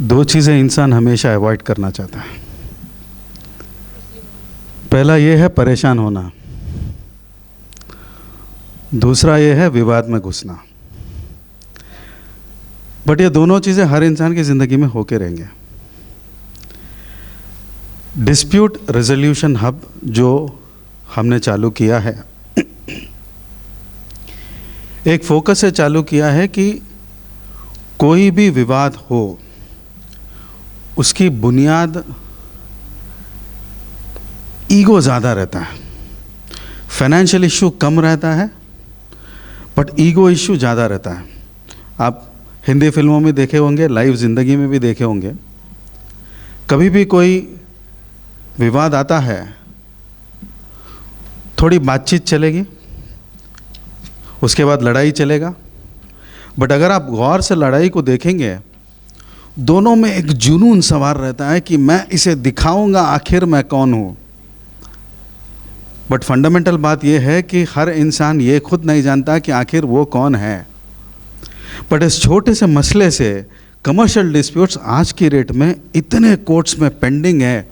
दो चीज़ें इंसान हमेशा अवॉइड करना चाहता है। पहला ये है परेशान होना, दूसरा ये है विवाद में घुसना। बट ये दोनों चीज़ें हर इंसान की ज़िंदगी में होके रहेंगे। डिस्प्यूट रेजोल्यूशन हब जो हमने चालू किया है, एक फोकस से चालू किया है कि कोई भी विवाद हो उसकी बुनियाद ईगो ज़्यादा रहता है। फाइनेंशियल इशू कम रहता है बट ईगो इशू ज़्यादा रहता है। आप हिंदी फिल्मों में देखे होंगे, लाइव ज़िंदगी में भी देखे होंगे। कभी भी कोई विवाद आता है, थोड़ी बातचीत चलेगी, उसके बाद लड़ाई चलेगा। बट अगर आप गौर से लड़ाई को देखेंगे, दोनों में एक जुनून सवार रहता है कि मैं इसे दिखाऊंगा आखिर मैं कौन हूँ। बट फंडामेंटल बात यह है कि हर इंसान ये खुद नहीं जानता कि आखिर वो कौन है। बट इस छोटे से मसले से कमर्शियल डिस्प्यूट्स आज की रेट में इतने कोर्ट्स में पेंडिंग है,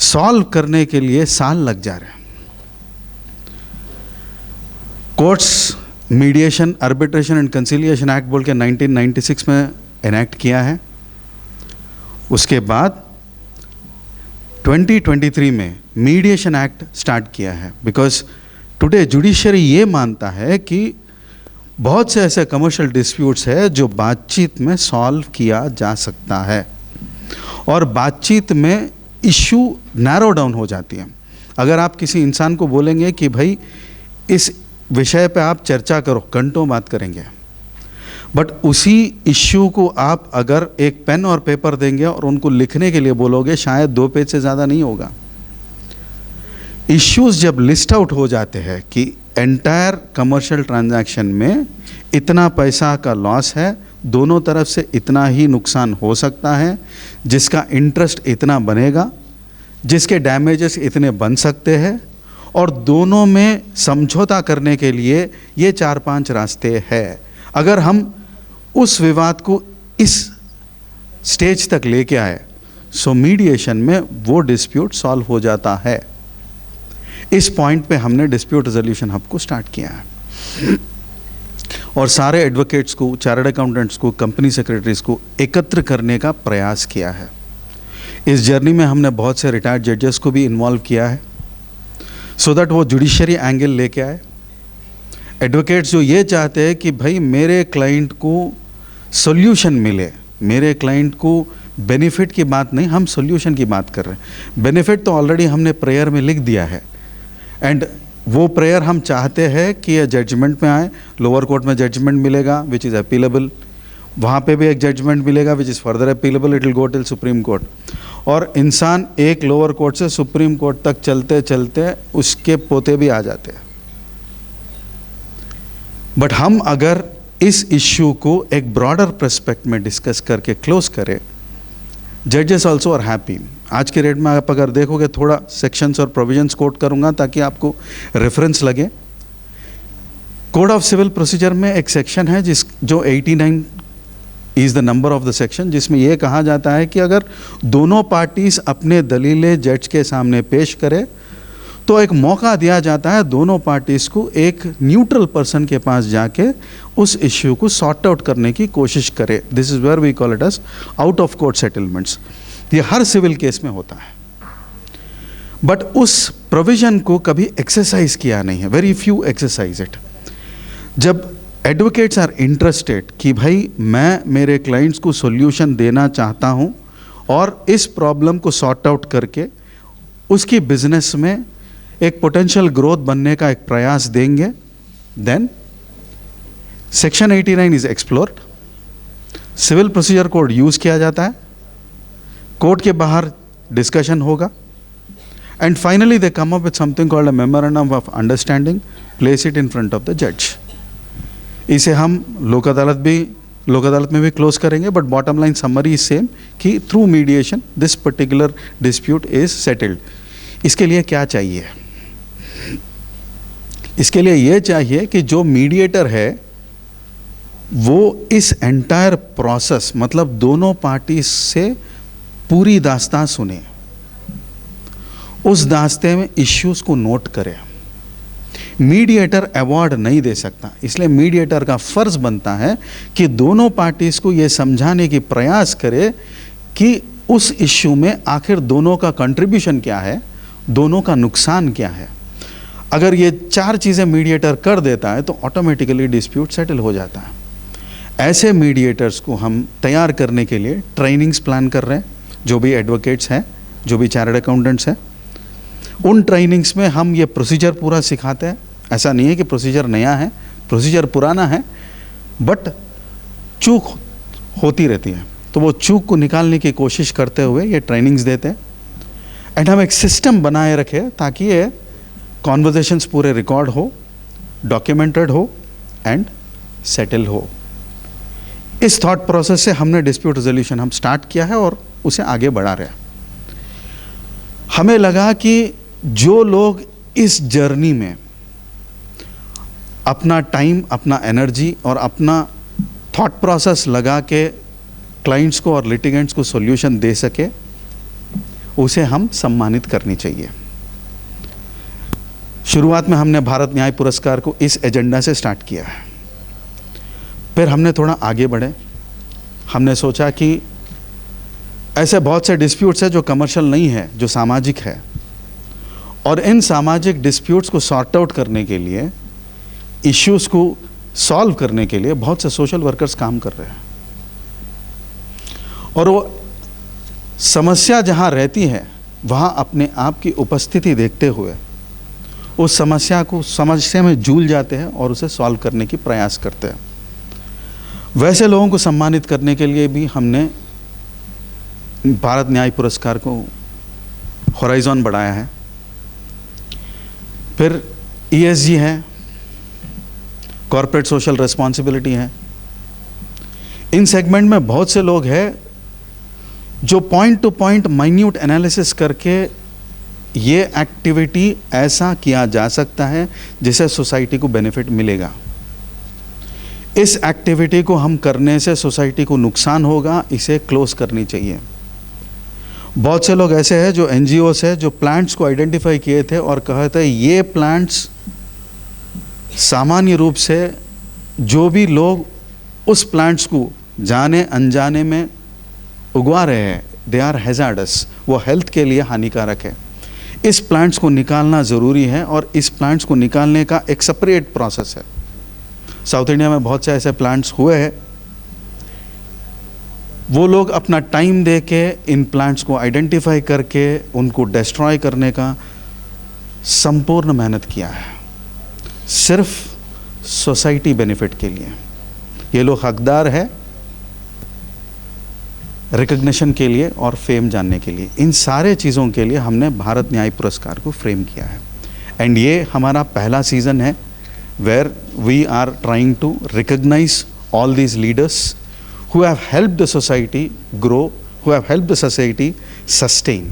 सॉल्व करने के लिए साल लग जा रहे हैं। Courts mediation, arbitration and conciliation act बोल के 1996 में एनेक्ट किया है। उसके बाद 2023 में मीडिएशन एक्ट स्टार्ट किया है। बिकॉज टुडे जुडिशरी ये मानता है कि बहुत से ऐसे कमर्शियल डिस्प्यूट्स है जो बातचीत में सॉल्व किया जा सकता है और बातचीत में इशू नैरो डाउन हो जाती है। अगर आप किसी इंसान को बोलेंगे कि भाई इस विषय पे आप चर्चा करो, घंटों बात करेंगे। बट उसी इश्यू को आप अगर एक पेन और पेपर देंगे और उनको लिखने के लिए बोलोगे, शायद 2 पेज से ज़्यादा नहीं होगा। इश्यूज जब लिस्ट आउट हो जाते हैं कि एंटायर कमर्शियल ट्रांजैक्शन में इतना पैसा का लॉस है, दोनों तरफ से इतना ही नुकसान हो सकता है, जिसका इंटरेस्ट इतना बनेगा, जिसके डैमेजेस इतने बन सकते हैं, और दोनों में समझौता करने के लिए ये 4-5 रास्ते हैं। अगर हम उस विवाद को इस स्टेज तक लेके आए, सो मीडिएशन में वो डिस्प्यूट सॉल्व हो जाता है। इस पॉइंट पे हमने डिस्प्यूट रेजोल्यूशन हब को स्टार्ट किया है और सारे एडवोकेट्स को, चार्टर्ड अकाउंटेंट्स को, कंपनी सेक्रेटरीज को एकत्र करने का प्रयास किया है। इस जर्नी में हमने बहुत से रिटायर्ड जजेस को भी इन्वॉल्व किया है, सो दैट वो जुडिशरी एंगल लेके आए। एडवोकेट्स जो ये चाहते हैं कि भाई मेरे क्लाइंट को सॉल्यूशन मिले, मेरे क्लाइंट को बेनिफिट की बात नहीं, हम सॉल्यूशन की बात कर रहे हैं। बेनिफिट तो ऑलरेडी हमने प्रेयर में लिख दिया है एंड वो प्रेयर हम चाहते हैं कि ये जजमेंट में आए। लोअर कोर्ट में जजमेंट मिलेगा विच इज़ अपीलेबल, वहाँ पे भी एक जजमेंट मिलेगा which is further appealable, it will go till supreme court. और इंसान एक लोअर कोर्ट से सुप्रीम कोर्ट तक चलते चलते उसके पोते भी आ जाते हैं। बट हम अगर इस इश्यू को एक ब्रॉडर पर्सपेक्ट में डिस्कस करके क्लोज करें, जजेस ऑल्सो आर हैप्पी। आज के रेट में आप अगर देखोगे, थोड़ा सेक्शंस और प्रोविजंस कोट करूंगा ताकि आपको रेफरेंस लगे। कोड ऑफ सिविल प्रोसीजर में एक सेक्शन है जो 89 is the number of the section, जिसमें यह कहा जाता है कि अगर दोनों पार्टीज अपने दलीलें जज के सामने पेश करें तो एक मौका दिया जाता है दोनों पार्टीज को एक न्यूट्रल पर्सन के पास जाके उस इश्यू को सॉर्ट आउट करने की कोशिश करे। This is where we call it as out of court settlements. ये हर सिविल केस में होता है, बट उस प्रोविजन को कभी एक्सरसाइज किया नहीं है, वेरी फ्यू एक्सरसाइज इट। जब एडवोकेट्स आर इंटरेस्टेड कि भाई मैं मेरे क्लाइंट्स को सॉल्यूशन देना चाहता हूँ और इस प्रॉब्लम को सॉर्ट आउट करके उसकी बिजनेस में एक पोटेंशियल ग्रोथ बनने का एक प्रयास देंगे, then section 89 is explored, civil procedure code use किया जाता है, कोर्ट के बाहर डिस्कशन होगा and finally they come up with something called a memorandum of understanding, place it in front of the जज। इसे हम लोक अदालत में भी क्लोज करेंगे, but bottom line summary is same कि through mediation this particular dispute is settled. इसके लिए क्या चाहिए? इसके लिए ये चाहिए कि जो मीडिएटर है वो इस एंटायर प्रोसेस मतलब दोनों पार्टी से पूरी दास्तान सुने, उस दास्ते में इश्यूज को नोट करे। मीडिएटर अवार्ड नहीं दे सकता, इसलिए मीडिएटर का फर्ज बनता है कि दोनों पार्टीज को ये समझाने की प्रयास करे कि उस इश्यू में आखिर दोनों का कंट्रीब्यूशन क्या है, दोनों का नुकसान क्या है। अगर ये 4 चीज़ें मीडिएटर कर देता है तो ऑटोमेटिकली डिस्प्यूट सेटल हो जाता है। ऐसे मीडिएटर्स को हम तैयार करने के लिए ट्रेनिंग्स प्लान कर रहे हैं। जो भी एडवोकेट्स हैं, जो भी चार्टर्ड अकाउंटेंट्स हैं, उन ट्रेनिंग्स में हम ये प्रोसीजर पूरा सिखाते हैं। ऐसा नहीं है कि प्रोसीजर नया है, प्रोसीजर पुराना है, बट चूक होती रहती है, तो वो चूक को निकालने की कोशिश करते हुए ये ट्रेनिंग्स देते हैं। एंड हम एक सिस्टम बनाए रखें ताकि ये कॉन्वर्जेशंस पूरे रिकॉर्ड हो, डॉक्यूमेंटेड हो एंड सेटल हो। इस थॉट प्रोसेस से हमने डिस्प्यूट रेजोल्यूशन हम स्टार्ट किया है और उसे आगे बढ़ा रहे हैं। हमें लगा कि जो लोग इस जर्नी में अपना टाइम, अपना एनर्जी और अपना थॉट प्रोसेस लगा के क्लाइंट्स को और लिटिगेंट्स को सॉल्यूशन दे सके, उसे हम सम्मानित करनी चाहिए। शुरुआत में हमने भारत न्याय पुरस्कार को इस एजेंडा से स्टार्ट किया है। फिर हमने थोड़ा आगे बढ़े, हमने सोचा कि ऐसे बहुत से डिस्प्यूट्स हैं जो कमर्शियल नहीं है, जो सामाजिक है, और इन सामाजिक डिस्प्यूट्स को सॉर्ट आउट करने के लिए, इश्यूज को सॉल्व करने के लिए बहुत से सोशल वर्कर्स काम कर रहे हैं। और वो समस्या जहां रहती है वहां अपने आप की उपस्थिति देखते हुए उस समस्या में जूझ जाते हैं और उसे सॉल्व करने की प्रयास करते हैं। वैसे लोगों को सम्मानित करने के लिए भी हमने भारत न्याय पुरस्कार को होराइजन बढ़ाया है। फिर ESG है, कॉर्पोरेट सोशल रिस्पॉन्सिबिलिटी है। इन सेगमेंट में बहुत से लोग हैं जो point two point minute analysis करके ये एक्टिविटी ऐसा किया जा सकता है जिससे सोसाइटी को बेनिफिट मिलेगा। इस एक्टिविटी को हम करने से सोसाइटी को नुकसान होगा, इसे क्लोज करनी चाहिए। बहुत से लोग ऐसे हैं जो NGOs है जो प्लांट्स को आइडेंटिफाई किए थे और कहे थे ये प्लांट्स सामान्य रूप से जो भी लोग उस प्लांट्स को जाने अनजाने में उगवा रहे हैं, दे आर हैजार्डस, वो हेल्थ के लिए हानिकारक है। इस प्लांट्स को निकालना ज़रूरी है और इस प्लांट्स को निकालने का एक सेपरेट प्रोसेस है। साउथ इंडिया में बहुत से ऐसे प्लांट्स हुए हैं, वो लोग अपना टाइम दे के इन प्लांट्स को आइडेंटिफाई करके उनको डिस्ट्रॉय करने का संपूर्ण मेहनत किया है, सिर्फ सोसाइटी बेनिफिट के लिए। ये लोग हकदार है रिकग्निशन के लिए और फेम जानने के लिए। इन सारे चीज़ों के लिए हमने भारत न्याय पुरस्कार को फ्रेम किया है। एंड ये हमारा पहला सीज़न है where we are trying to recognise all these leaders who have helped the society grow, who have helped the society sustain।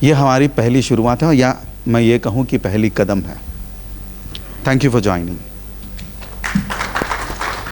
ये हमारी पहली शुरुआत है, या मैं ये कहूँ कि पहली कदम है। Thank you for joining.